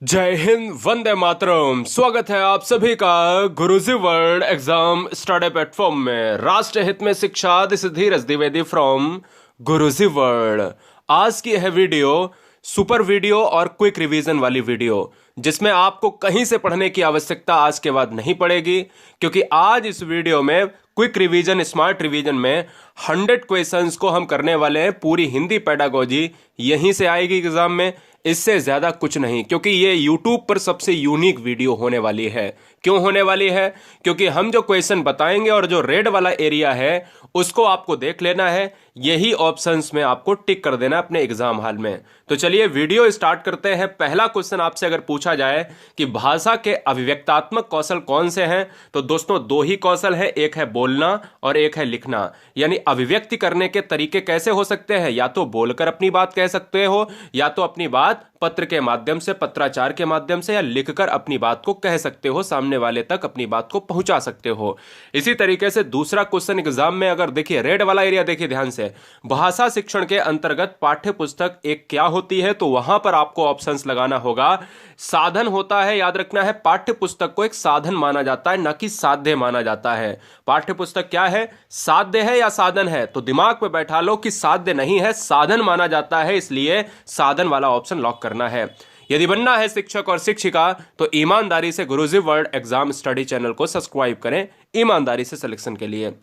जय हिंद, वंदे मातरम। स्वागत है आप सभी का गुरुजी वर्ल्ड एग्जाम स्टडी प्लेटफॉर्म में। राष्ट्र हित में शिक्षा, this is Dheeraj Dwivedi from Guruji world. आज की है वीडियो सुपर वीडियो और क्विक रिवीजन वाली वीडियो, जिसमें आपको कहीं से पढ़ने की आवश्यकता आज के बाद नहीं पड़ेगी, क्योंकि आज इस वीडियो में क्विक रिवीजन, स्मार्ट रिवीजन में 100 क्वेश्चंस को हम करने वाले हैं। पूरी हिंदी पेडागोजी यहीं से आएगी एग्जाम में, इससे ज्यादा कुछ नहीं, क्योंकि ये YouTube पर सबसे यूनिक वीडियो होने वाली है। क्यों होने वाली है? क्योंकि हम जो क्वेश्चन बताएंगे और जो रेड वाला एरिया है उसको आपको देख लेना है, यही ऑप्शंस में आपको टिक कर देना अपने एग्जाम हॉल में। तो चलिए वीडियो स्टार्ट करते हैं। पहला क्वेश्चन आपसे अगर पूछा जाए कि भाषा के अभिव्यक्तात्मक कौशल कौन से हैं, तो दोस्तों दो ही कौशल है, एक है बोलना और एक है लिखना। यानी अभिव्यक्ति करने के तरीके कैसे हो सकते हैं? या तो बोलकर अपनी बात कह सकते हो, या तो अपनी बात पत्र के माध्यम से, पत्राचार के माध्यम से, या लिखकर अपनी बात को कह सकते हो, सामने वाले तक अपनी बात को पहुंचा सकते हो। इसी तरीके से दूसरा क्वेश्चन एग्जाम में अगर देखिए, रेड वाला एरिया देखिए ध्यान से, भाषा शिक्षण के अंतर्गत पाठ्य पुस्तक एक क्या होती है, तो वहां पर आपको ऑप्शंस लगाना होगा। साधन होता है, याद रखना है, पाठ्य पुस्तक को एक साधन माना जाता है, ना कि साध्य माना जाता है। पाठ्य पुस्तक क्या है? साध्य है या साधन है? तो दिमाग में बैठा लो कि साध्य नहीं है, साधन माना जाता है, इसलिए साधन वाला ऑप्शन लॉक करना है। यदि बनना है शिक्षक और शिक्षिका तो ईमानदारी से गुरुजी वर्ल्ड एग्जाम स्टडी चैनल को सब्सक्राइब करें, ईमानदारी से सिलेक्शन के लिए।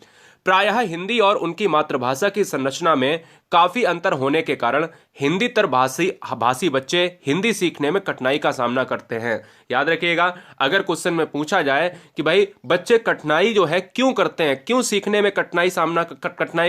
प्रायः हिंदी और उनकी मातृभाषा की संरचना में काफी अंतर होने के कारण हिंदीतर भाषी बच्चे हिंदी सीखने में कठिनाई का सामना करते हैं। याद रखिएगा, अगर क्वेश्चन में पूछा जाए कि भाई बच्चे कठिनाई जो है क्यों करते हैं, क्यों सीखने में कठिनाई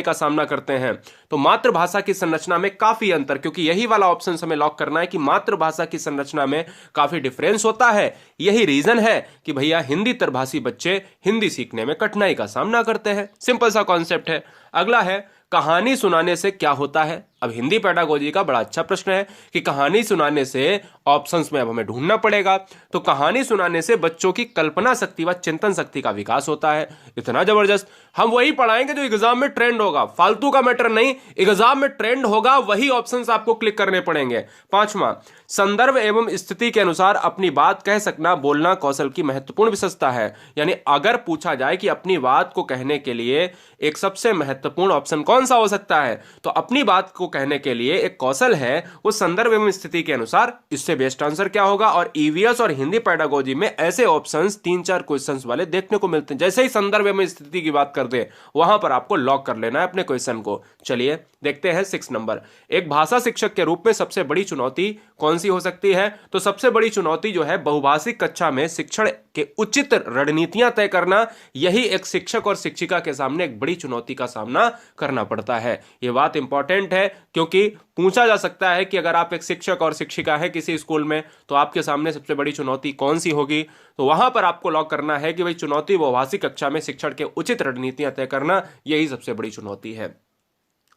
का सामना करते हैं, तो मातृभाषा की संरचना में काफी अंतर, क्योंकि यही वाला ऑप्शन हमें लॉक करना है कि मातृभाषा की संरचना में काफी डिफरेंस होता है। यही रीजन है कि भैया हिंदीतर भाषी बच्चे हिंदी सीखने में कठिनाई का सामना करते हैं। सिंपल सा कॉन्सेप्ट है। अगला है, कहानी सुनाने से क्या होता है? अब हिंदी पेडागोजी का बड़ा अच्छा प्रश्न है कि कहानी सुनाने से ऑप्शंस में अब हमें ढूंढना पड़ेगा। तो कहानी सुनाने से बच्चों की कल्पना शक्ति व चिंतन शक्ति का विकास होता है। इतना जबरदस्त, हम वही पढ़ाएंगे जो एग्जाम में ट्रेंड होगा, फालतू का मैटर नहीं, एग्जाम में ट्रेंड होगा वही ऑप्शंस आपको क्लिक करने पड़ेंगे। पांचवा, संदर्भ एवं स्थिति के अनुसार अपनी बात कह सकना बोलना कौशल की महत्वपूर्ण विशेषता है। यानी अगर पूछा जाए कि अपनी बात को कहने के लिए एक सबसे महत्वपूर्ण ऑप्शन कौन सा हो सकता है, तो अपनी बात को कहने के लिए एक कौशल है वो संदर्भ एवं स्थिति के अनुसार। इससे बेस्ट आंसर क्या होगा? और ईवीएस और हिंदी पेडागोजी में ऐसे ऑप्शंस 3-4 क्वेश्चंस वाले देखने को मिलते हैं। जैसे ही संदर्भ एवं स्थिति की बात कर दे, वहां पर आपको लॉक कर लेना है अपने क्वेश्चन को। चलिए देखते हैं 6 नंबर। एक भाषा शिक्षक के रूप में सबसे बड़ी चुनौती कौन सी हो सकती है? तो सबसे बड़ी चुनौती जो है, बहुभाषिक कक्षा में शिक्षण के उचित रणनीतियां तय करना। यही एक शिक्षक और शिक्षिका के सामने एक बड़ी चुनौती का सामना करना पड़ता है। यह बात इंपॉर्टेंट है, क्योंकि पूछा जा सकता है कि अगर आप एक शिक्षक और शिक्षिका है किसी स्कूल में, तो आपके सामने सबसे बड़ी चुनौती कौन सी होगी? तो वहां पर आपको लॉक करना है कि भाई चुनौती बहुभाषिक कक्षा में शिक्षण के उचित रणनीतियां तय करना, यही सबसे बड़ी चुनौती है।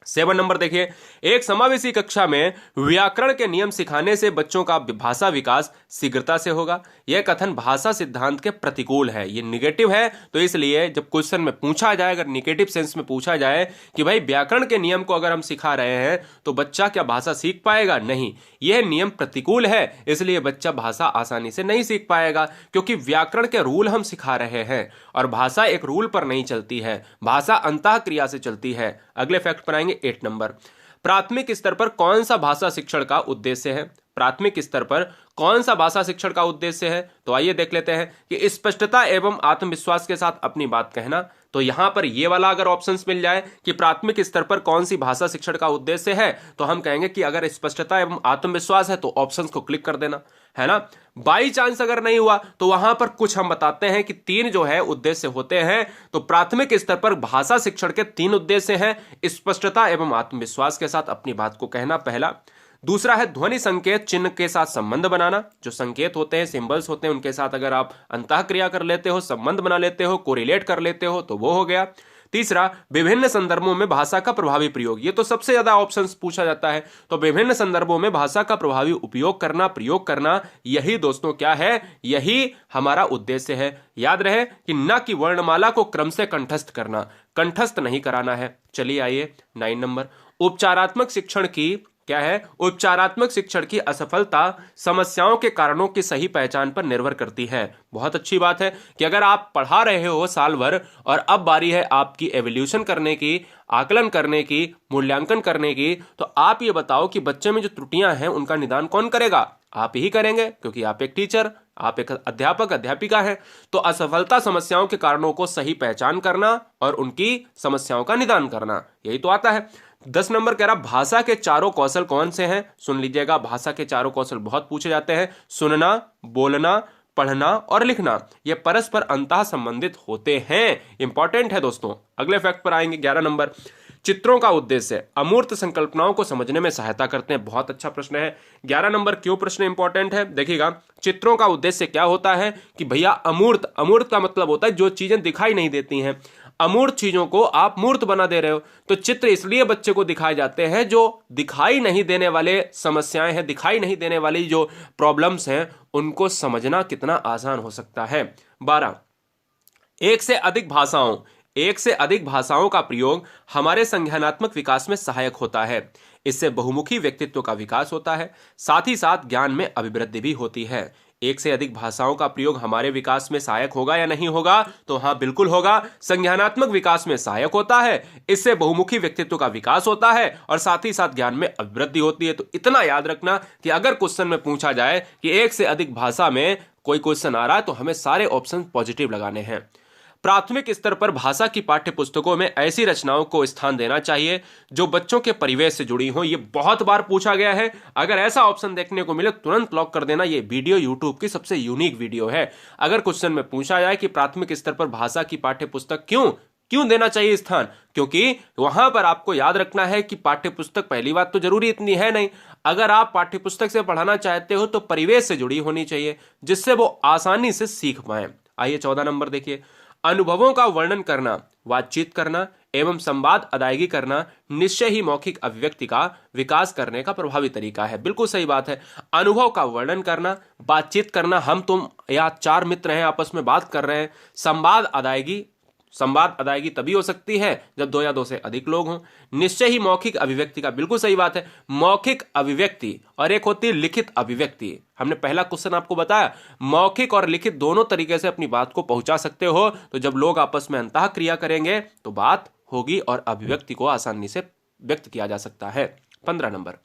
7 नंबर देखिए, एक समावेशी कक्षा में व्याकरण के नियम सिखाने से बच्चों का भाषा विकास शीघ्रता से होगा। यह कथन भाषा सिद्धांत के प्रतिकूल है, यह निगेटिव है। तो इसलिए जब क्वेश्चन में पूछा जाए, अगर निगेटिव सेंस में पूछा जाए कि भाई व्याकरण के नियम को अगर हम सिखा रहे हैं तो बच्चा क्या भाषा सीख पाएगा? नहीं, यह नियम प्रतिकूल है, इसलिए बच्चा भाषा आसानी से नहीं सीख पाएगा, क्योंकि व्याकरण के रूल हम सिखा रहे हैं और भाषा एक रूल पर नहीं चलती है, भाषा अंतः क्रिया से चलती है। अगले फैक्ट पर आएंगे 8 नंबर। प्राथमिक स्तर पर कौन सा भाषा शिक्षण का उद्देश्य है? प्राथमिक स्तर पर कौन सा भाषा शिक्षण का उद्देश्य है? तो आइए देख लेते हैं कि स्पष्टता एवं आत्मविश्वास के साथ अपनी बात कहना। तो यहां पर ये वाला अगर ऑप्शंस मिल जाए कि प्राथमिक स्तर पर कौन सी भाषा शिक्षण का उद्देश्य है, तो हम कहेंगे कि अगर स्पष्टता एवं आत्मविश्वास है तो ऑप्शंस को क्लिक कर देना, है ना। बाई चांस अगर नहीं हुआ तो वहां पर कुछ हम बताते हैं कि 3 जो है उद्देश्य होते हैं। तो प्राथमिक स्तर पर भाषा शिक्षण के 3 उद्देश्य हैं। स्पष्टता एवं आत्मविश्वास के साथ अपनी बात को कहना, पहला। दूसरा है ध्वनि संकेत चिन्ह के साथ संबंध बनाना। जो संकेत होते हैं, सिंबल्स होते हैं, उनके साथ अगर आप अंतः क्रिया कर लेते हो, संबंध बना लेते हो, कोरिलेट कर लेते हो, तो वो हो गया। तीसरा, विभिन्न संदर्भों में भाषा का प्रभावी प्रयोग। ये तो सबसे ज्यादा ऑप्शंस पूछा जाता है, तो विभिन्न संदर्भों में भाषा का प्रभावी उपयोग करना, प्रयोग करना, यही दोस्तों क्या है? यही हमारा उद्देश्य है। याद रहे कि न कि वर्णमाला को क्रम से कंठस्थ करना, कंठस्थ नहीं कराना है। चलिए आइए 9 नंबर। उपचारात्मक शिक्षण की क्या है? उपचारात्मक शिक्षण की असफलता समस्याओं के कारणों की सही पहचान पर निर्भर करती है। बहुत अच्छी बात है कि अगर आप पढ़ा रहे हो साल भर और अब बारी है आपकी एवोल्यूशन करने की, आकलन करने की, मूल्यांकन करने की, तो आप ये बताओ कि बच्चे में जो त्रुटियां हैं उनका निदान कौन करेगा? आप ही करेंगे, क्योंकि आप एक टीचर, आप एक अध्यापक अध्यापिका हैं। तो असफलता समस्याओं के कारणों को सही पहचान करना और उनकी समस्याओं का निदान करना, यही तो आता है। 10 नंबर कह रहा भाषा के चारों कौशल कौन से हैं? सुन लीजिएगा, भाषा के चारों कौशल बहुत पूछे जाते हैं। सुनना, बोलना, पढ़ना और लिखना, ये परस्पर अंतः संबंधित होते हैं। इंपॉर्टेंट है दोस्तों। अगले फैक्ट पर आएंगे। 11 नंबर, चित्रों का उद्देश्य अमूर्त संकल्पनाओं को समझने में सहायता करते हैं। बहुत अच्छा प्रश्न है। 11 नंबर क्यों प्रश्न इंपॉर्टेंट है? देखिएगा, चित्रों का उद्देश्य क्या होता है कि भैया अमूर्त, अमूर्त का मतलब होता है जो चीजें दिखाई नहीं देती हैं। अमूर्त चीजों को आप मूर्त बना दे रहे हो। तो चित्र इसलिए बच्चे को दिखाए जाते हैं जो दिखाई नहीं देने वाले समस्याएं हैं, दिखाई नहीं देने वाली जो प्रॉब्लम्स हैं, उनको समझना कितना आसान हो सकता है। 12, एक से अधिक भाषाओं का प्रयोग हमारे संज्ञानात्मक विकास में सहायक होता है। इससे बहुमुखी व्यक्तित्व का विकास होता है, साथ ही साथ ज्ञान में अभिवृद्धि भी होती है। एक से अधिक भाषाओं का प्रयोग हमारे विकास में सहायक होगा या नहीं होगा? तो हाँ, बिल्कुल होगा। संज्ञानात्मक विकास में सहायक होता है, इससे बहुमुखी व्यक्तित्व का विकास होता है और साथ ही साथ ज्ञान में अभिवृद्धि होती है। तो इतना याद रखना कि अगर क्वेश्चन में पूछा जाए कि एक से अधिक भाषा में कोई क्वेश्चन आ रहा है तो हमें सारे ऑप्शन पॉजिटिव लगाने हैं। प्राथमिक स्तर पर भाषा की पाठ्य पुस्तकों में ऐसी रचनाओं को स्थान देना चाहिए जो बच्चों के परिवेश से जुड़ी हो। ये बहुत बार पूछा गया है। अगर ऐसा ऑप्शन देखने को मिले तुरंत लॉक कर देना। ये वीडियो यूट्यूब की सबसे यूनिक वीडियो है। अगर क्वेश्चन में पूछा जाए कि प्राथमिक स्तर पर भाषा की पाठ्य पुस्तक क्यों देना चाहिए स्थान, क्योंकि वहां पर आपको याद रखना है कि पाठ्य पुस्तक, पहली बात तो जरूरी इतनी है नहीं। अगर आप पाठ्य पुस्तक से पढ़ाना चाहते हो तो परिवेश से जुड़ी होनी चाहिए जिससे वो आसानी से सीख पाए। आइए 14 नंबर देखिए। अनुभवों का वर्णन करना, बातचीत करना एवं संवाद अदायगी करना निश्चय ही मौखिक अभिव्यक्ति का विकास करने का प्रभावी तरीका है। बिल्कुल सही बात है। अनुभव का वर्णन करना, बातचीत करना, हम तुम या चार मित्र हैं आपस में बात कर रहे हैं। संवाद अदायगी तभी हो सकती है जब 2 या 2 से अधिक लोग हों। निश्चय ही मौखिक अभिव्यक्ति का, बिल्कुल सही बात है। मौखिक अभिव्यक्ति और एक होती है लिखित अभिव्यक्ति। हमने पहला क्वेश्चन आपको बताया, मौखिक और लिखित दोनों तरीके से अपनी बात को पहुंचा सकते हो। तो जब लोग आपस में अंतः क्रिया करेंगे तो बात होगी और अभिव्यक्ति को आसानी से व्यक्त किया जा सकता है। 15 नंबर,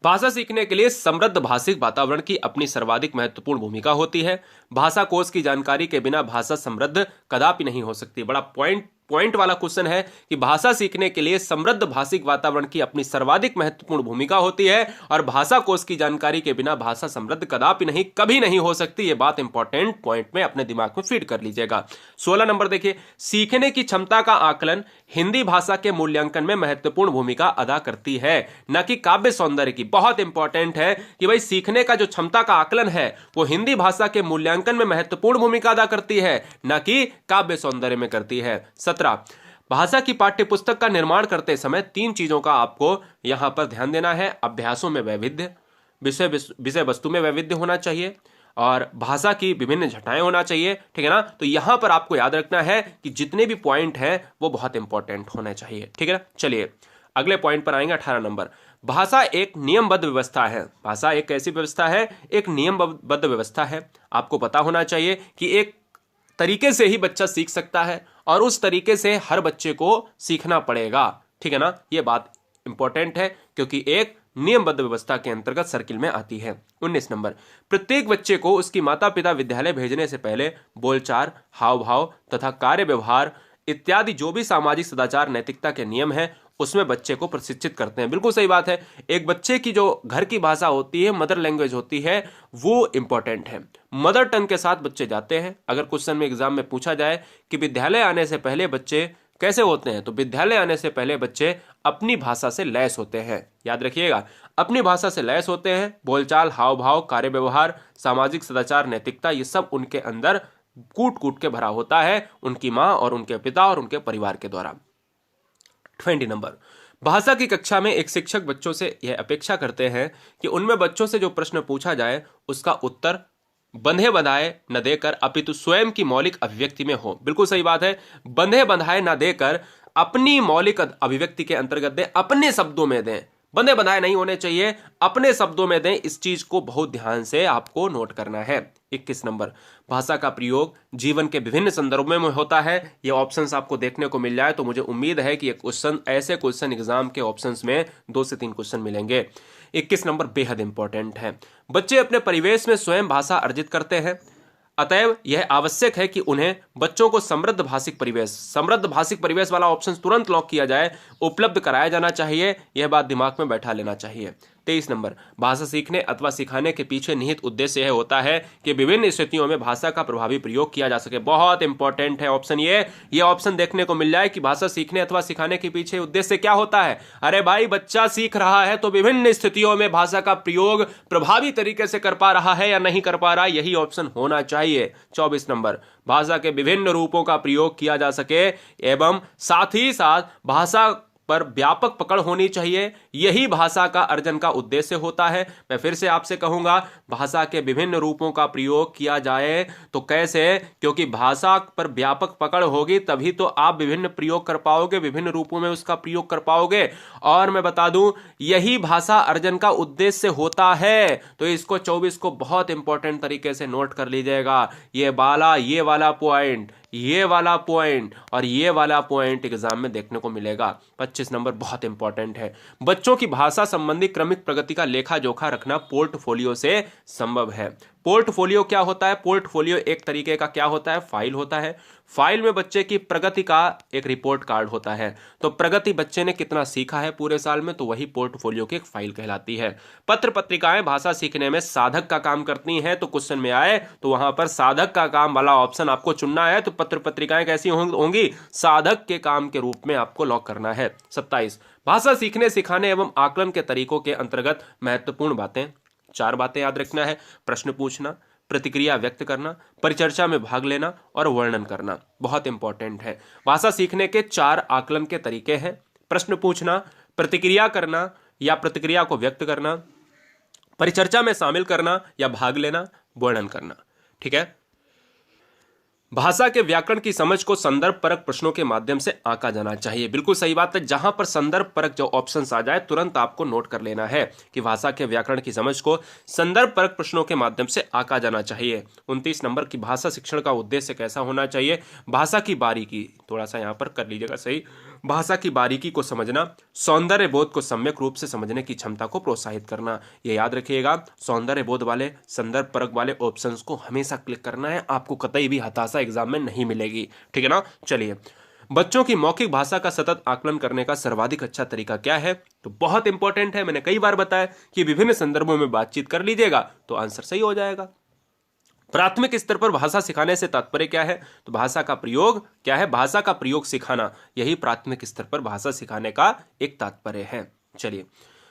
भाषा सीखने के लिए समृद्ध भाषिक वातावरण की अपनी सर्वाधिक महत्वपूर्ण भूमिका होती है। भाषा कोश की जानकारी के बिना भाषा समृद्ध कदापि नहीं हो सकती। बड़ा पॉइंट वाला क्वेश्चन है कि भाषा सीखने के लिए समृद्ध भाषिक वातावरण की अपनी सर्वाधिक महत्वपूर्ण भूमिका होती है और भाषा कोश की जानकारी के बिना भाषा समृद्ध कदापि नहीं, कभी नहीं हो सकती। यह बात इंपॉर्टेंट पॉइंट में अपने दिमाग में फीड कर लीजिएगा। 16 नंबर देखिए, सीखने की क्षमता का आकलन हिंदी भाषा के मूल्यांकन में महत्वपूर्ण भूमिका अदा करती है, न कि काव्य सौंदर्य की। बहुत इंपॉर्टेंट है कि भाई सीखने का जो क्षमता का आकलन है वो हिंदी भाषा के मूल्यांकन में महत्वपूर्ण भूमिका अदा करती है, न कि काव्य सौंदर्य में करती है। 17, भाषा की पाठ्य पुस्तक का निर्माण करते समय 3 चीजों का आपको यहां पर ध्यान देना है। अभ्यासों में वैविध्य, विषय वस्तु में वैविध्य होना चाहिए और भाषा की विभिन्न छटाएं होना चाहिए। ठीक है ना? तो यहां पर आपको याद रखना है कि जितने भी पॉइंट हैं वो बहुत इंपॉर्टेंट होने चाहिए। ठीक है ना? चलिए अगले पॉइंट पर आएंगे। 18 नंबर, भाषा एक नियमबद्ध व्यवस्था है। भाषा एक कैसी व्यवस्था है? एक नियमबद्ध व्यवस्था है। आपको पता होना चाहिए कि एक तरीके से ही बच्चा सीख सकता है और उस तरीके से हर बच्चे को सीखना पड़ेगा। ठीक है ना? यह बात इंपॉर्टेंट है क्योंकि एक नियमबद्ध व्यवस्था के अंतर्गत सर्किल में आती है। 19 नंबर, प्रत्येक बच्चे को उसकी माता पिता विद्यालय भेजने से पहले बोलचाल, हाव भाव तथा कार्य व्यवहार इत्यादि जो भी सामाजिक सदाचार नैतिकता के नियम हैं उसमें बच्चे को प्रशिक्षित करते हैं। बिल्कुल सही बात है। एक बच्चे की जो घर की भाषा होती है, मदर लैंग्वेज होती है, वो इंपॉर्टेंट है। मदर टंग के साथ बच्चे जाते हैं। अगर क्वेश्चन में एग्जाम में पूछा जाए कि विद्यालय आने से पहले बच्चे कैसे होते हैं, तो विद्यालय आने से पहले बच्चे अपनी भाषा से लैस होते हैं। याद रखिएगा, अपनी भाषा से लैस होते हैं। बोलचाल, हाव भाव, कार्य व्यवहार, सामाजिक सदाचार, नैतिकता, ये सब उनके अंदर कूट कूट के भरा होता है उनकी माँ और उनके पिता और उनके परिवार के द्वारा। 20 नंबर, भाषा की कक्षा में एक शिक्षक बच्चों से यह अपेक्षा करते हैं कि उनमें बच्चों से जो प्रश्न पूछा जाए उसका उत्तर बंधे बंधाए न देकर अपितु स्वयं की मौलिक अभिव्यक्ति में हो। बिल्कुल सही बात है। बंधे बंधाए न देकर अपनी मौलिक अभिव्यक्ति के अंतर्गत दें, अपने शब्दों में दें। बंधे बंधाए नहीं होने चाहिए, अपने शब्दों में दें। इस चीज को बहुत ध्यान से आपको नोट करना है। 21 नंबर, भाषा का प्रयोग जीवन के विभिन्न संदर्भों में होता है। ये ऑप्शंस आपको देखने को मिल जाए तो मुझे उम्मीद है कि ये क्वेश्चन, ऐसे क्वेश्चन एग्जाम के ऑप्शंस में 2 से 3 क्वेश्चन मिलेंगे। 21 नंबर बेहद इंपॉर्टेंट है। बच्चे अपने परिवेश में स्वयं भाषा अर्जित करते हैं, अतएव यह आवश्यक है कि उन्हें बच्चों को समृद्ध भाषिक परिवेश वाला ऑप्शन तुरंत लॉक किया जाए, उपलब्ध कराया जाना चाहिए। यह बात दिमाग में बैठा लेना चाहिए। 23 नंबर, भाषा सीखने अथवा सिखाने के पीछे निहित उद्देश्य यह होता है कि विभिन्न स्थितियों में भाषा का प्रभावी प्रयोग किया जा सके। बहुत इंपॉर्टेंट है ऑप्शन ये ऑप्शन देखने को मिल जाए कि भाषा सीखने अथवा सिखाने के पीछे उद्देश्य क्या होता है। अरे भाई, बच्चा सीख रहा है तो विभिन्न स्थितियों में भाषा का प्रयोग प्रभावी तरीके से कर पा रहा है या नहीं कर पा रहा, यही ऑप्शन होना चाहिए। 24 नंबर, भाषा के विभिन्न रूपों का प्रयोग किया जा सके एवं साथ ही साथ भाषा पर व्यापक पकड़ होनी चाहिए, यही भाषा का अर्जन का उद्देश्य होता है। मैं फिर से आपसे कहूंगा, भाषा के विभिन्न रूपों का प्रयोग किया जाए तो कैसे, क्योंकि भाषा पर व्यापक पकड़ होगी तभी तो आप विभिन्न प्रयोग कर पाओगे, विभिन्न रूपों में उसका प्रयोग कर पाओगे। और मैं बता दूं, यही भाषा अर्जन का उद्देश्य होता है। तो इसको 24 को बहुत इंपॉर्टेंट तरीके से नोट कर लीजिएगा। ये वाला पॉइंट, ये वाला पॉइंट और ये वाला पॉइंट एग्जाम में देखने को मिलेगा। 25 नंबर बहुत इंपॉर्टेंट है। बच्चों की भाषा संबंधी क्रमिक प्रगति का लेखा जोखा रखना पोर्टफोलियो से संभव है। पोर्टफोलियो क्या होता है? पोर्टफोलियो एक तरीके का क्या होता है? फाइल होता है। फाइल में बच्चे की प्रगति का एक रिपोर्ट कार्ड होता है। तो प्रगति बच्चे ने कितना सीखा है पूरे साल में, तो वही पोर्टफोलियो की एक फाइल कहलाती है। पत्र पत्रिकाएं भाषा सीखने में साधक का काम करती हैं, तो क्वेश्चन में आए तो वहां पर साधक का काम वाला ऑप्शन आपको चुनना है। तो पत्र पत्रिकाएं कैसी होंगी? साधक के काम के रूप में आपको लॉक करना है। 27, भाषा सीखने सिखाने एवं आकलन के तरीकों के अंतर्गत महत्वपूर्ण बातें, 4 बातें याद रखना है। प्रश्न पूछना, प्रतिक्रिया व्यक्त करना, परिचर्चा में भाग लेना और वर्णन करना, बहुत इंपॉर्टेंट है। भाषा सीखने के 4 आकलन के तरीके हैं। प्रश्न पूछना, प्रतिक्रिया करना या प्रतिक्रिया को व्यक्त करना, परिचर्चा में शामिल करना या भाग लेना, वर्णन करना। ठीक है। भाषा के व्याकरण की समझ को संदर्भ परक प्रश्नों के माध्यम से आंका जाना चाहिए। बिल्कुल सही बात है। जहां पर संदर्भ परक जो ऑप्शंस आ जाए तुरंत आपको नोट कर लेना है कि भाषा के व्याकरण की समझ को संदर्भ परक प्रश्नों के माध्यम से आंका जाना चाहिए। 29 नंबर की भाषा शिक्षण का उद्देश्य कैसा होना चाहिए? भाषा की बारीकी, थोड़ा सा यहां पर कर लीजिएगा सही, भाषा की बारीकी को समझना, सौंदर्य बोध को सम्यक रूप से समझने की क्षमता को प्रोत्साहित करना। ये याद रखिएगा, सौंदर्य बोध वाले संदर्भ परक वाले ऑप्शंस को हमेशा क्लिक करना है, आपको कतई भी हताशा एग्जाम में नहीं मिलेगी। ठीक है ना। चलिए, बच्चों की मौखिक भाषा का सतत आकलन करने का सर्वाधिक अच्छा तरीका क्या है? तो बहुत इंपॉर्टेंट है। मैंने कई बार बताया कि विभिन्न संदर्भों में बातचीत कर लीजिएगा तो आंसर सही हो जाएगा। प्राथमिक स्तर पर भाषा सिखाने से तात्पर्य क्या है? तो भाषा का प्रयोग क्या है? भाषा का प्रयोग सिखाना, यही प्राथमिक स्तर पर भाषा सिखाने का एक तात्पर्य है। चलिए,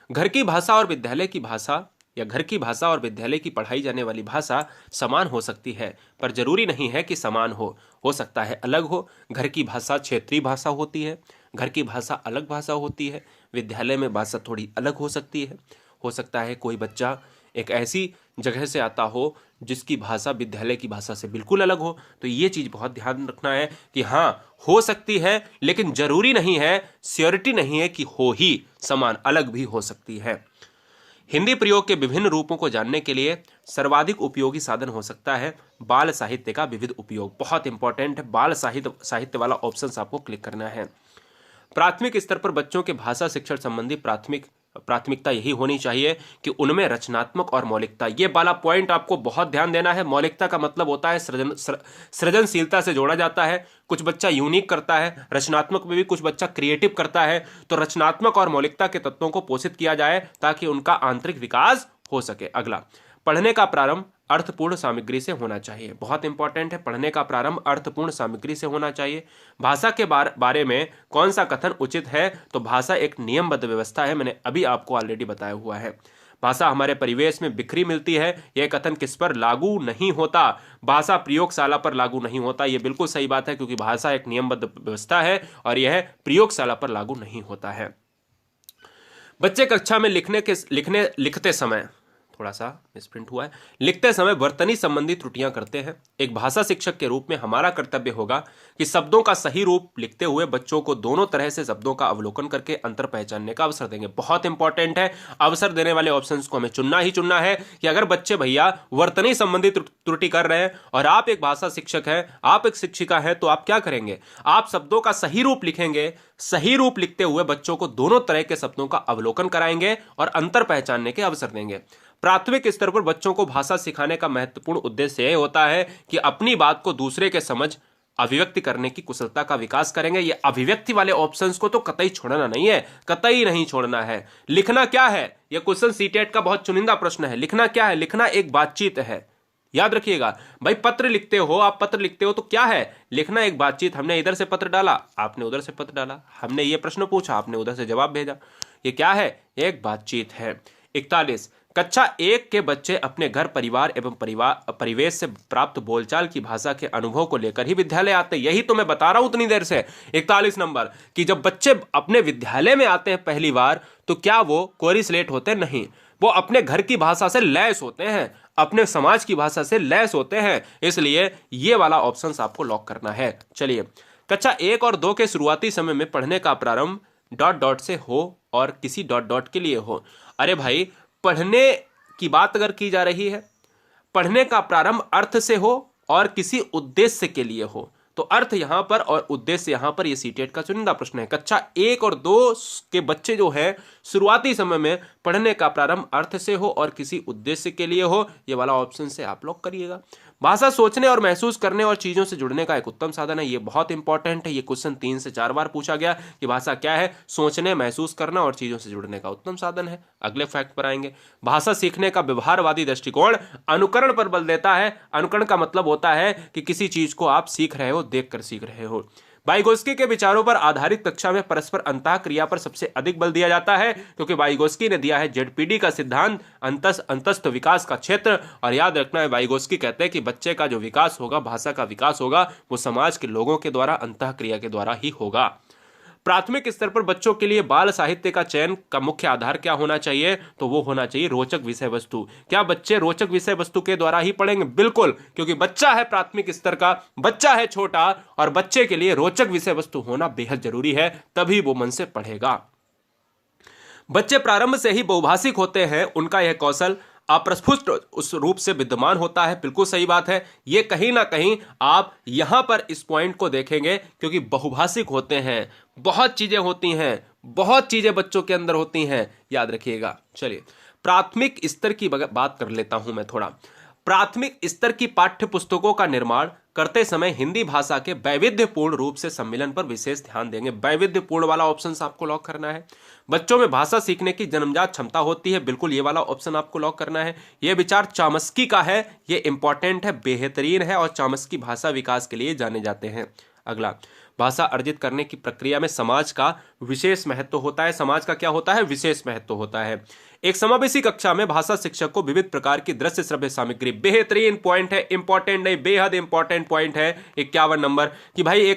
घर की भाषा और विद्यालय की भाषा या घर की भाषा और विद्यालय की पढ़ाई जाने वाली भाषा समान हो सकती है, पर जरूरी नहीं है कि समान हो सकता है अलग हो। घर की भाषा क्षेत्रीय भाषा होती है, घर की भाषा अलग भाषा होती है, विद्यालय में भाषा थोड़ी अलग हो सकती है। हो सकता है कोई बच्चा एक ऐसी जगह से आता हो जिसकी भाषा विद्यालय की भाषा से बिल्कुल अलग हो। तो ये चीज बहुत ध्यान रखना है कि हाँ, हो सकती है लेकिन जरूरी नहीं है, श्योरिटी नहीं है कि हो ही समान, अलग भी हो सकती है। हिंदी प्रयोग के विभिन्न रूपों को जानने के लिए सर्वाधिक उपयोगी साधन हो सकता है बाल साहित्य का विविध उपयोग। बहुत इंपॉर्टेंट है, बाल साहित्य वाला ऑप्शन आपको क्लिक करना है। प्राथमिक स्तर पर बच्चों के भाषा शिक्षण संबंधी प्राथमिकता यही होनी चाहिए कि उनमें रचनात्मक और मौलिकता, ये वाला पॉइंट आपको बहुत ध्यान देना है। मौलिकता का मतलब होता है सृजनशीलता से जोड़ा जाता है। कुछ बच्चा यूनिक करता है, रचनात्मक में भी कुछ बच्चा क्रिएटिव करता है। तो रचनात्मक और मौलिकता के तत्वों को पोषित किया जाए ताकि उनका आंतरिक विकास हो सके। अगला, पढ़ने का प्रारंभ अर्थपूर्ण सामग्री से होना चाहिए। बहुत इंपॉर्टेंट है, पढ़ने का प्रारंभ अर्थपूर्ण सामग्री से होना चाहिए। भाषा के बारे में कौन सा कथन उचित है? तो भाषा एक नियमबद्ध व्यवस्था है, मैंने अभी आपको ऑलरेडी बताया हुआ है। भाषा हमारे परिवेश में बिखरी मिलती है, यह कथन किस पर लागू नहीं होता? भाषा प्रयोगशाला पर लागू नहीं होता। यह बिल्कुल सही बात है, क्योंकि भाषा एक नियमबद्ध व्यवस्था है और यह प्रयोगशाला पर लागू नहीं होता है। बच्चे कक्षा में लिखते समय थोड़ा सा मिसप्रिंट हुआ है। लिखते समय वर्तनी संबंधी त्रुटियां करते हैं। एक भाषा शिक्षक के रूप में हमारा कर्तव्य होगा कि शब्दों का सही रूप लिखते हुए बच्चों को दोनों तरह से शब्दों का अवलोकन करके अंतर पहचानने का अवसर देंगे। बहुत इंपॉर्टेंट है, अवसर देने वाले ऑप्शंस को हमें चुनना ही चुनना है कि अगर बच्चे भैया वर्तनी संबंधी त्रुटि कर रहे हैं और आप एक भाषा शिक्षक हैं, आप एक शिक्षिका हैं, तो आप क्या करेंगे? आप शब्दों का सही रूप लिखेंगे। सही रूप लिखते हुए बच्चों को दोनों तरह के शब्दों का अवलोकन कराएंगे और अंतर पहचानने के अवसर देंगे। प्राथमिक स्तर पर बच्चों को भाषा सिखाने का महत्वपूर्ण उद्देश्य यह होता है कि अपनी बात को दूसरे के समझ अभिव्यक्ति करने की कुशलता का विकास करेंगे। ये अभिव्यक्ति वाले ऑप्शंस को तो कतई छोड़ना नहीं है, कतई नहीं छोड़ना है। लिखना क्या है? यह क्वेश्चन सीटेट का बहुत चुनिंदा प्रश्न है। लिखना क्या है? लिखना एक बातचीत है। याद रखिएगा भाई, पत्र लिखते हो आप, पत्र लिखते हो तो क्या है? लिखना एक बातचीत। हमने इधर से पत्र डाला, आपने उधर से पत्र डाला, हमने ये प्रश्न पूछा, आपने उधर से जवाब भेजा। ये क्या है? एक बातचीत है। 41, कक्षा 1 के बच्चे अपने घर परिवार एवं परिवेश से प्राप्त बोलचाल की भाषा के अनुभव को लेकर ही विद्यालय आते हैं। यही तो मैं बता रहा हूं उतनी देर से। 41 नंबर कि जब बच्चे अपने विद्यालय में आते हैं पहली बार, तो क्या वो कोरी स्लेट होते? नहीं, वो अपने घर की भाषा से लैस होते हैं, अपने समाज की भाषा से लैस होते हैं। इसलिए ये वाला ऑप्शन आपको लॉक करना है। चलिए, कक्षा 1 और 2 के शुरुआती समय में पढ़ने का प्रारंभ ... से हो और किसी ... के लिए हो। अरे भाई, पढ़ने की बात अगर की जा रही है, पढ़ने का प्रारंभ अर्थ से हो और किसी उद्देश्य के लिए हो, तो अर्थ यहां पर और उद्देश्य यहां पर। यह सीटेट का चुनिंदा प्रश्न है। कक्षा 1 और 2 के बच्चे जो है शुरुआती समय में पढ़ने का प्रारंभ अर्थ से हो और किसी उद्देश्य के लिए हो, यह वाला ऑप्शन से आप लॉक करिएगा। भाषा सोचने और महसूस करने और चीजों से जुड़ने का एक उत्तम साधन है। यह बहुत इंपॉर्टेंट है। यह क्वेश्चन 3 से 4 बार पूछा गया कि भाषा क्या है? सोचने, महसूस करना और चीजों से जुड़ने का उत्तम साधन है। अगले फैक्ट पर आएंगे। भाषा सीखने का व्यवहारवादी दृष्टिकोण अनुकरण पर बल देता है। अनुकरण का मतलब होता है कि किसी चीज को आप सीख रहे हो, देखकर सीख रहे हो। वाइगोस्की के विचारों पर आधारित कक्षा में परस्पर अंतःक्रिया पर सबसे अधिक बल दिया जाता है, क्योंकि वाइगोस्की ने दिया है जेडपीडी का सिद्धांत, अंतस्थ विकास का क्षेत्र। और याद रखना है, वाइगोस्की कहते हैं कि बच्चे का जो विकास होगा, भाषा का विकास होगा, वो समाज के लोगों के द्वारा, अंतःक्रिया के द्वारा ही होगा। प्राथमिक स्तर पर बच्चों के लिए बाल साहित्य का चयन का मुख्य आधार क्या होना चाहिए? तो वो होना चाहिए रोचक विषय वस्तु। क्या बच्चे रोचक विषय वस्तु के द्वारा ही पढ़ेंगे? बिल्कुल, क्योंकि बच्चा है प्राथमिक स्तर का, बच्चा है छोटा, और बच्चे के लिए रोचक विषय वस्तु होना बेहद जरूरी है, तभी वो मन से पढ़ेगा। बच्चे प्रारंभ से ही बहुभाषिक होते हैं। उनका यह कौशल अप्रस्फुट उस रूप से विद्यमान होता है। बिल्कुल सही बात है। ये कहीं ना कहीं आप यहां पर इस पॉइंट को देखेंगे, क्योंकि बहुभाषिक होते हैं, बहुत चीजें होती हैं, बहुत चीजें बच्चों के अंदर होती हैं, याद रखिएगा। चलिए, प्राथमिक स्तर की बात कर लेता हूं मैं थोड़ा। प्राथमिक स्तर की पाठ्य पुस्तकों का निर्माण करते समय हिंदी भाषा के वैविध्यपूर्ण रूप से सम्मिलन पर विशेष ध्यान देंगे। वैविध्यपूर्ण वाला ऑप्शन आपको लॉक करना है। बच्चों में भाषा सीखने की जन्मजात क्षमता होती है, बिल्कुल ये वाला ऑप्शन आपको लॉक करना है। यह विचार चामस्की का है, ये इंपॉर्टेंट है, बेहतरीन है, और चामस्की भाषा विकास के लिए जाने जाते हैं। अगला, भाषा अर्जित करने की प्रक्रिया में समाज का विशेष महत्व होता है। समाज का क्या होता है? विशेष महत्व होता है। एक समावेशी कक्षा में भाषा शिक्षक को विविध प्रकार की दृश्य श्रव्य सामग्री, बेहतरीन पॉइंट है, इंपॉर्टेंट नहीं, बेहद इंपॉर्टेंट पॉइंट है 51 नंबर कि भाई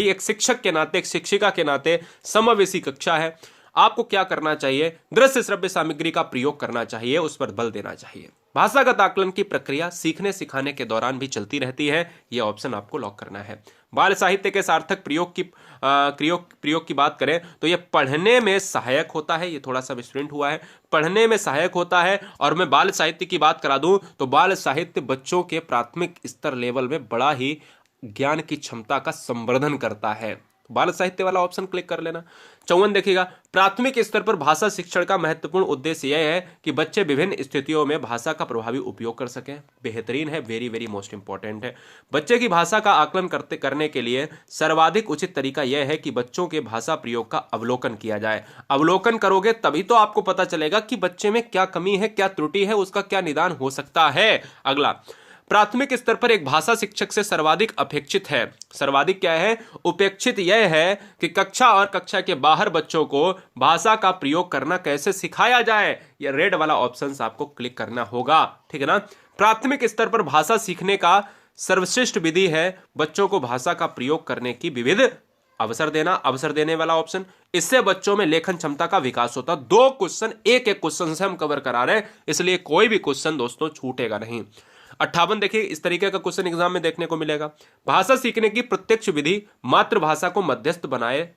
एक शिक्षक के नाते, एक शिक्षिका के नाते समावेशी कक्षा है, आपको क्या करना चाहिए? दृश्य श्रव्य सामग्री का प्रयोग करना चाहिए, उस पर बल देना चाहिए। भाषागत आकलन की प्रक्रिया सीखने सिखाने के दौरान भी चलती रहती है, यह ऑप्शन आपको लॉक करना है। बाल साहित्य के सार्थक प्रयोग की बात करें तो यह पढ़ने में सहायक होता है। यह थोड़ा सा मिसप्रिंट हुआ है, पढ़ने में सहायक होता है। और मैं बाल साहित्य की बात करा दूं तो बाल साहित्य बच्चों के प्राथमिक स्तर लेवल में बड़ा ही ज्ञान की क्षमता का संवर्धन करता है। बाल साहित्य वाला ऑप्शन क्लिक कर लेना। 54 देखिएगा, प्राथमिक स्तर पर भाषा शिक्षण का महत्वपूर्ण उद्देश्य यह है कि बच्चे विभिन्न स्थितियों में भाषा का प्रभावी उपयोग कर सकें। बेहतरीन है, वेरी वेरी मोस्ट इंपॉर्टेंट है। बच्चे की भाषा का आकलन करने के लिए सर्वाधिक उचित तरीका यह है कि बच्चों के भाषा प्रयोग का अवलोकन किया जाए। अवलोकन करोगे तभी तो आपको पता चलेगा कि बच्चे में क्या कमी है, क्या त्रुटि है, उसका क्या निदान हो सकता है। अगला, प्राथमिक स्तर पर एक भाषा शिक्षक से सर्वाधिक अपेक्षित है, सर्वाधिक क्या है? उपेक्षित यह है कि कक्षा और कक्षा के बाहर बच्चों को भाषा का प्रयोग करना कैसे सिखाया जाए। यह रेड वाला ऑप्शन आपको क्लिक करना होगा, ठीक है ना। प्राथमिक स्तर पर भाषा सीखने का सर्वश्रेष्ठ विधि है बच्चों को भाषा का प्रयोग करने की विविध अवसर देना, अवसर देने वाला ऑप्शन। इससे बच्चों में लेखन क्षमता का विकास होता है। 2 क्वेश्चन एक क्वेश्चन से हम कवर करा रहे हैं, इसलिए कोई भी क्वेश्चन दोस्तों छूटेगा नहीं। 58 देखिए, इस तरीके का क्वेश्चन एग्जाम में देखने को मिलेगा। भाषा सीखने की प्रत्यक्ष विधि मातृभाषा को मध्यस्थ बनाए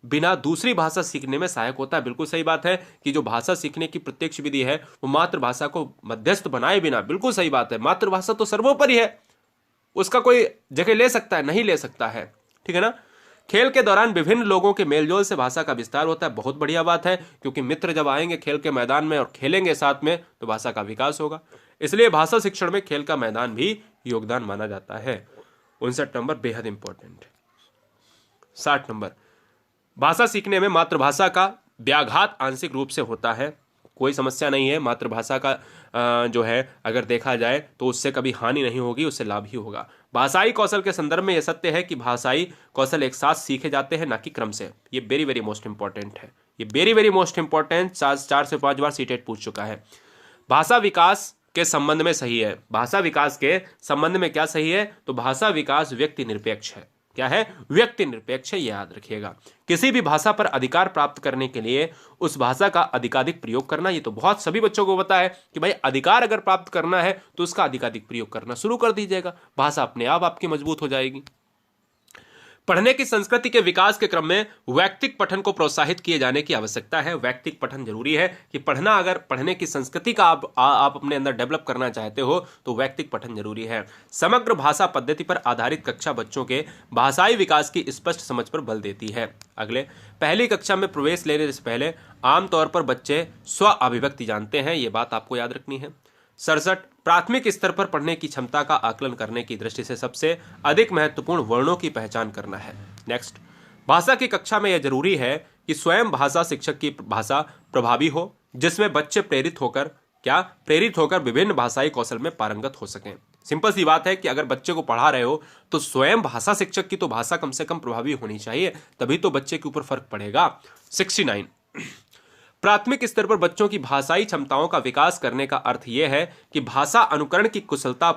बिना दूसरी भाषा सीखने में सहायक होता है। बिल्कुल सही बात है कि जो भाषा सीखने की प्रत्यक्ष विधि है वो मातृभाषा को मध्यस्थ बनाए बिना, बिल्कुल सही बात है। मातृभाषा तो सर्वोपरि है, उसका कोई जगह ले सकता है, नहीं ले सकता है, ठीक है ना। खेल के दौरान विभिन्न लोगों के मेलजोल से भाषा का विस्तार होता है। बहुत बढ़िया बात है, क्योंकि मित्र जब आएंगे खेल के मैदान में और खेलेंगे साथ में तो भाषा का विकास होगा। इसलिए भाषा शिक्षण में खेल का मैदान भी योगदान माना जाता है। 59 नंबर बेहद इंपॉर्टेंट। 60 नंबर, भाषा सीखने में मातृभाषा का व्याघात आंशिक रूप से होता है। कोई समस्या नहीं है, मातृभाषा का जो है अगर देखा जाए तो उससे कभी हानि नहीं होगी, उससे लाभ ही होगा। भाषाई कौशल के संदर्भ में यह सत्य है कि भाषाई कौशल एक साथ सीखे जाते हैं, ना कि क्रम से। ये वेरी वेरी मोस्ट इंपॉर्टेंट है, ये वेरी वेरी मोस्ट इंपॉर्टेंट। 4 से 5 बार सीटेट पूछ चुका है। भाषा विकास के संबंध में सही है। भाषा विकास के संबंध में क्या सही है? तो भाषा विकास व्यक्ति निरपेक्ष है। क्या है? व्यक्ति निरपेक्ष है, याद रखिएगा। किसी भी भाषा पर अधिकार प्राप्त करने के लिए उस भाषा का अधिकाधिक प्रयोग करना, ये तो बहुत सभी बच्चों को पता है कि भाई अधिकार अगर प्राप्त करना है तो उसका अधिकाधिक प्रयोग करना शुरू कर दीजिएगा, भाषा अपने आप आपकी मजबूत हो जाएगी। पढ़ने की संस्कृति के विकास के क्रम में वैयक्तिक पठन को प्रोत्साहित किए जाने की आवश्यकता है। वैयक्तिक पठन जरूरी है कि पढ़ना, अगर पढ़ने की संस्कृति का आप अपने अंदर डेवलप करना चाहते हो तो वैयक्तिक पठन जरूरी है। समग्र भाषा पद्धति पर आधारित कक्षा बच्चों के भाषाई विकास की स्पष्ट समझ पर बल देती है। अगले, पहली कक्षा में प्रवेश लेने से पहले आमतौर पर बच्चे स्व अभिव्यक्ति जानते हैं, ये बात आपको याद रखनी है। 67, प्राथमिक स्तर पर पढ़ने की क्षमता का आकलन करने की दृष्टि से सबसे अधिक महत्वपूर्ण वर्णों की पहचान करना है। नेक्स्ट, भाषा की कक्षा में यह जरूरी है कि स्वयं भाषा शिक्षक की भाषा प्रभावी हो, जिसमें बच्चे प्रेरित होकर विभिन्न भाषाई कौशल में पारंगत हो सकें। सिंपल सी बात है कि अगर बच्चे को पढ़ा रहे हो तो स्वयं भाषा शिक्षक की तो भाषा कम से कम प्रभावी होनी चाहिए, तभी तो बच्चे के ऊपर फर्क पड़ेगा। 69, प्राथमिक स्तर पर बच्चों की भाषाई क्षमताओं का विकास करने का अर्थ यह है कि भाषा अनुकरण की कुशलता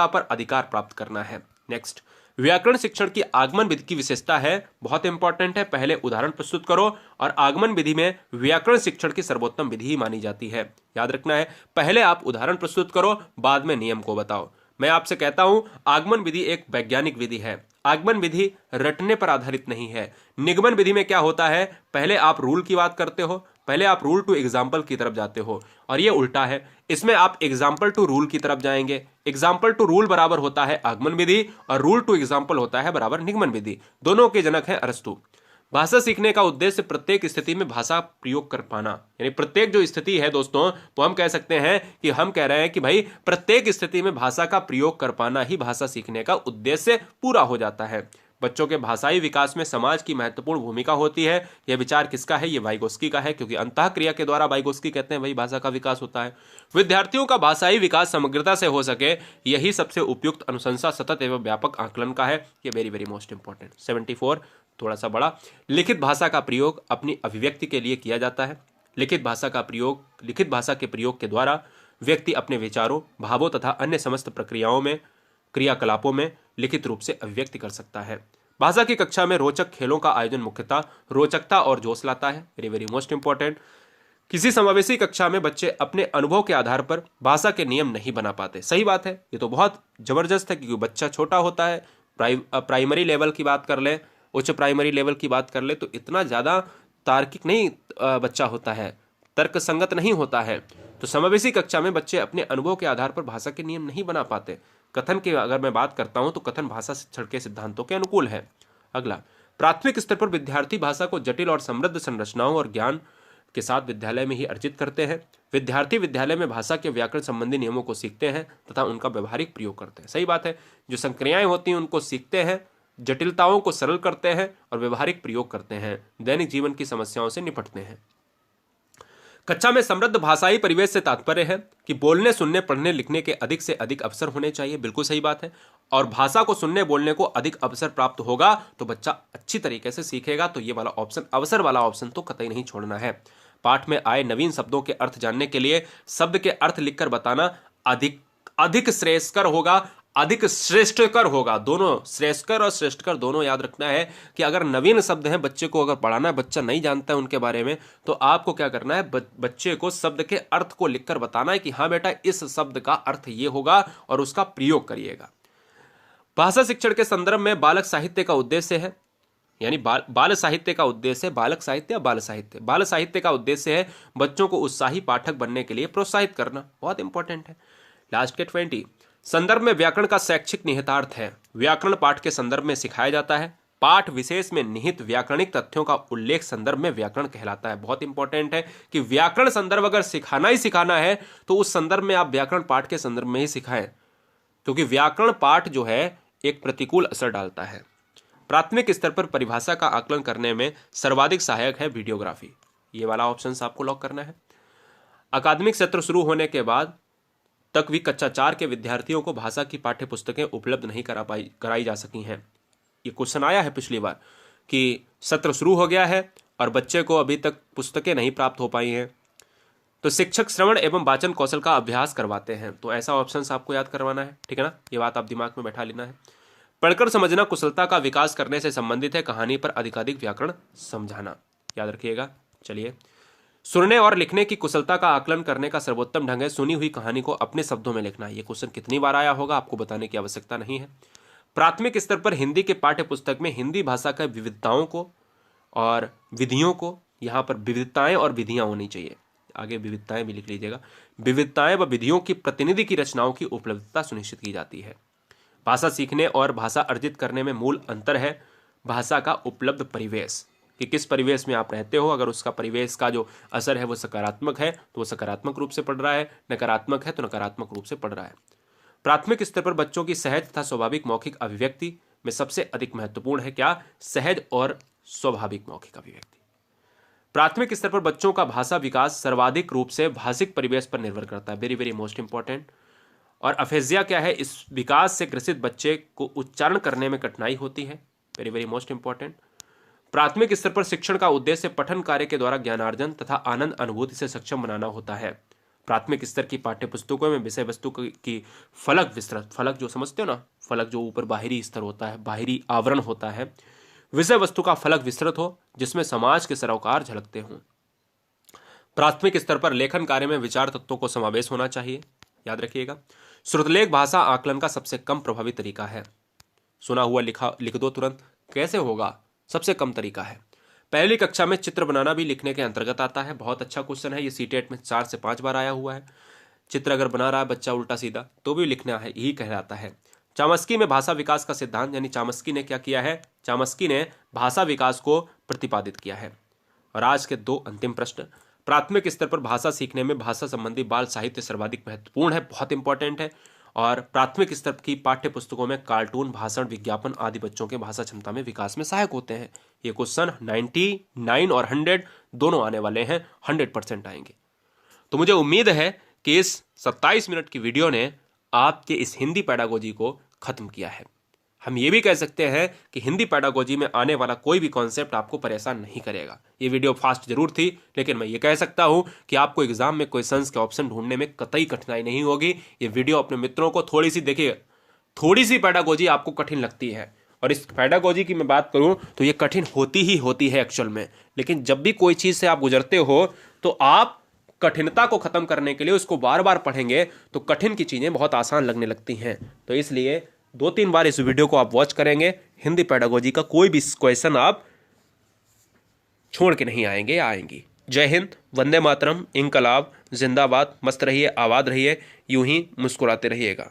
पर अधिकार प्राप्त करना है। नेक्स्ट, व्याकरण शिक्षण की आगमन विधि की विशेषता है, बहुत इंपॉर्टेंट है। पहले उदाहरण प्रस्तुत करो, और आगमन विधि में व्याकरण शिक्षण की सर्वोत्तम विधि ही मानी जाती है। याद रखना है, पहले आप उदाहरण प्रस्तुत करो, बाद में नियम को बताओ। मैं आपसे कहता हूं, आगमन विधि एक वैज्ञानिक विधि है। आगमन विधि रटने पर आधारित नहीं है। निगमन विधि में क्या होता है, पहले आप रूल की बात करते हो, पहले आप रूल टू एग्जाम्पल की तरफ जाते हो, और ये उल्टा है। इसमें आप एग्जाम्पल टू रूल की तरफ जाएंगे। एग्जाम्पल टू रूल बराबर होता है आगमन विधि, और रूल टू एग्जाम्पल होता है बराबर निगमन विधि। दोनों के जनक हैं अरस्तु। भाषा सीखने का उद्देश्य प्रत्येक स्थिति में भाषा प्रयोग कर पाना, यानी प्रत्येक जो स्थिति है दोस्तों, वो हम कह सकते हैं कि हम कह रहे हैं कि भाई प्रत्येक स्थिति में भाषा का प्रयोग कर पाना ही भाषा सीखने का उद्देश्य पूरा हो जाता है। बच्चों के भाषाई विकास में समाज की महत्वपूर्ण भूमिका होती है। यह विचार किसका है? ये वाइगोस्की का है, क्योंकि अंतःक्रिया के द्वारा वाइगोस्की कहते हैं वही भाषा का विकास होता है। विद्यार्थियों का भाषाई विकास समग्रता से हो सके, यही सबसे उपयुक्त अनुशंसा सतत एवं व्यापक आकलन का है। ये वेरी वेरी मोस्ट इंपॉर्टेंट। 74, थोड़ा सा बड़ा, लिखित भाषा का प्रयोग अपनी अभिव्यक्ति के लिए किया जाता है। लिखित भाषा के प्रयोग के द्वारा व्यक्ति अपने विचारों, भावों तथा अन्य समस्त क्रियाकलापों में लिखित रूप से अभिव्यक्ति कर सकता है। भाषा की कक्षा में रोचक खेलों का आयोजन मुख्यतः रोचकता और जोश लाता है। Very very most important. किसी समावेशी कक्षा में बच्चे अपने अनुभव के आधार पर भाषा के नियम नहीं बना पाते। सही बात है, ये तो बहुत जबरदस्त है, क्योंकि बच्चा छोटा होता है। प्राइमरी लेवल की बात कर ले, उच्च प्राइमरी लेवल की बात कर ले, तो इतना ज़्यादा तार्किक नहीं बच्चा होता है, तर्क संगत नहीं होता है। तो समावेशी कक्षा में बच्चे अपने अनुभव के आधार पर भाषा के नियम नहीं बना पाते। कथन की अगर मैं बात करता हूं तो कथन भाषा शिक्षण के सिद्धांतों के अनुकूल है। अगला, प्राथमिक स्तर पर विद्यार्थी भाषा को जटिल और समृद्ध संरचनाओं और ज्ञान के साथ विद्यालय में ही अर्जित करते हैं। विद्यार्थी विद्यालय में भाषा के व्याकरण संबंधी नियमों को सीखते हैं तथा उनका व्यवहारिक प्रयोग करते हैं। सही बात है, जो संक्रियाएं होती हैं उनको सीखते हैं, जटिलताओं को सरल करते हैं और व्यवहारिक प्रयोग करते हैं, दैनिक जीवन की समस्याओं से निपटते हैं। कक्षा में समृद्ध भाषाई परिवेश से तात्पर्य है कि बोलने, सुनने, पढ़ने, लिखने के अधिक से अधिक अवसर होने चाहिए। बिल्कुल सही बात है, और भाषा को सुनने बोलने को अधिक अवसर प्राप्त होगा तो बच्चा अच्छी तरीके से सीखेगा। तो ये वाला ऑप्शन, अवसर वाला ऑप्शन तो कतई नहीं छोड़ना है। पाठ में आए नवीन शब्दों के अर्थ जानने के लिए शब्द के अर्थ लिखकर बताना अधिक श्रेयस्कर होगा। अधिक श्रेष्ठकर होगा। दोनों श्रेष्ठकर और श्रेष्ठकर दोनों याद रखना है कि अगर नवीन शब्द हैं, बच्चे को अगर पढ़ाना है, बच्चा नहीं जानता है उनके बारे में, तो आपको क्या करना है, बच्चे को शब्द के अर्थ को लिखकर बताना है कि हाँ बेटा इस शब्द का अर्थ ये होगा और उसका प्रयोग करिएगा। भाषा शिक्षण के संदर्भ में बालक साहित्य का उद्देश्य है, यानी बाल साहित्य का उद्देश्य है, बालक साहित्य या बाल साहित्य, बाल साहित्य का उद्देश्य है बच्चों को उत्साही पाठक बनने के लिए प्रोत्साहित करना। बहुत इंपॉर्टेंट है। लास्ट के 20, संदर्भ में व्याकरण का शैक्षिक निहितार्थ है। व्याकरण पाठ के संदर्भ में सिखाया जाता है। पाठ विशेष में निहित व्याकरणिक तथ्यों का उल्लेख संदर्भ में व्याकरण कहलाता है। बहुत इंपॉर्टेंट है कि व्याकरण संदर्भ अगर सिखाना ही सिखाना है तो उस संदर्भ में आप व्याकरण पाठ के संदर्भ में ही सिखाएं, क्योंकि व्याकरण पाठ जो है एक प्रतिकूल असर डालता है। प्राथमिक स्तर पर परिभाषा का आकलन करने में सर्वाधिक सहायक है वीडियोग्राफी। ये वाला ऑप्शन आपको लॉक करना है। अकादमिक सत्र शुरू होने के बाद तक भी कक्षा 4 के विद्यार्थियों को भाषा की पाठ्य पुस्तकें उपलब्ध नहीं कराई जा सकी हैं। ये क्वेश्चन आया है पिछली बार कि सत्र शुरू हो गया है और बच्चे को अभी तक पुस्तकें नहीं प्राप्त हो पाई हैं, तो शिक्षक श्रवण एवं वाचन कौशल का अभ्यास करवाते हैं। तो ऐसा ऑप्शन आपको याद करवाना है, ठीक है ना, ये बात आप दिमाग में बैठा लेना है। पढ़कर समझना कुशलता का विकास करने से संबंधित है। कहानी पर अधिकाधिक व्याकरण समझाना, याद रखिएगा। चलिए, सुनने और लिखने की कुशलता का आकलन करने का सर्वोत्तम ढंग है सुनी हुई कहानी को अपने शब्दों में लिखना। ये क्वेश्चन कितनी बार आया होगा आपको बताने की आवश्यकता नहीं है। प्राथमिक स्तर पर हिंदी के पाठ्य पुस्तक में हिंदी भाषा का विविधताओं को और विधियों को, यहाँ पर विविधताएं और विधियां होनी चाहिए, आगे विविधताएं भी लिख लीजिएगा, विविधताएं व विधियों की प्रतिनिधि की रचनाओं की उपलब्धता सुनिश्चित की जाती है। भाषा सीखने और भाषा अर्जित करने में मूल अंतर है भाषा का उपलब्ध परिवेश, कि किस परिवेश में आप रहते हो। अगर उसका परिवेश का जो असर है वो सकारात्मक है तो वो सकारात्मक रूप से पढ़ रहा है, नकारात्मक है तो नकारात्मक रूप से पढ़ रहा है। प्राथमिक स्तर पर बच्चों की सहज तथा स्वाभाविक मौखिक अभिव्यक्ति में सबसे अधिक महत्वपूर्ण है क्या, सहज और स्वाभाविक मौखिक अभिव्यक्ति। प्राथमिक स्तर पर बच्चों का भाषा विकास सर्वाधिक रूप से भाषिक परिवेश पर निर्भर करता है। Very very most important. और अफेजिया क्या है, इस विकास से ग्रसित बच्चे को उच्चारण करने में कठिनाई होती है। Very very most important. प्राथमिक स्तर पर शिक्षण का उद्देश्य पठन कार्य के द्वारा ज्ञानार्जन तथा आनंद अनुभूति से सक्षम बनाना होता है। प्राथमिक स्तर की पाठ्य पुस्तकों में विषय वस्तु की फलक विस्तृत, फलक जो समझते हो ना, फलक जो ऊपर बाहरी स्तर होता है, बाहरी आवरण होता है, विषय वस्तु का फलक विस्तृत हो जिसमें समाज के सरोकार झलकते हों। प्राथमिक स्तर पर लेखन कार्य में विचार तत्वों को समावेश होना चाहिए, याद रखिएगा। श्रुतलेख भाषा आकलन का सबसे कम प्रभावी तरीका है। सुना हुआ लिख दो तुरंत, कैसे होगा, सबसे कम तरीका है। पहली कक्षा में चित्र बनाना भी लिखने के अंतर्गत आता है। बहुत अच्छा क्वेश्चन है ये, सीटेट में 4 से 5 बार आया हुआ है। चित्र अगर बना रहा है बच्चा उल्टा सीधा तो भी लिखना है, यही कहलाता है। चामस्की में भाषा विकास का सिद्धांत, यानी चामस्की ने क्या किया है, चामस्की ने भाषा विकास को प्रतिपादित किया है। और आज के 2 अंतिम प्रश्न। प्राथमिक स्तर पर भाषा सीखने में भाषा संबंधी बाल साहित्य सर्वाधिक महत्वपूर्ण है, बहुत इंपॉर्टेंट है। और प्राथमिक स्तर की पाठ्य पुस्तकों में कार्टून, भाषण, विज्ञापन आदि बच्चों के भाषा क्षमता में विकास में सहायक होते हैं। ये क्वेश्चन 99 और 100 दोनों आने वाले हैं, 100% आएंगे। तो मुझे उम्मीद है कि इस 27 मिनट की वीडियो ने आपके इस हिंदी पेडागोजी को खत्म किया है। हम ये भी कह सकते हैं कि हिंदी पेडागोजी में आने वाला कोई भी कॉन्सेप्ट आपको परेशान नहीं करेगा। ये वीडियो फास्ट जरूर थी, लेकिन मैं ये कह सकता हूं कि आपको एग्जाम में क्वेश्चंस के ऑप्शन ढूंढने में कतई कठिनाई नहीं होगी। ये वीडियो अपने मित्रों को थोड़ी सी देखिए, थोड़ी सी पेडागोजी आपको कठिन लगती है, और इस पेडागोजी की मैं बात करूं तो ये कठिन होती है एक्चुअल में। लेकिन जब भी कोई चीज़ से आप गुजरते हो तो आप कठिनता को खत्म करने के लिए उसको बार बार पढ़ेंगे तो कठिन की चीज़ें बहुत आसान लगने लगती हैं। तो इसलिए 2-3 बार इस वीडियो को आप वॉच करेंगे, हिंदी पेडागोजी का कोई भी क्वेश्चन आप छोड़ के नहीं आएंगे या आएंगी। जय हिंद, वंदे मातरम, इंकलाब जिंदाबाद। मस्त रहिए, आबाद रहिए, यूं ही मुस्कुराते रहिएगा।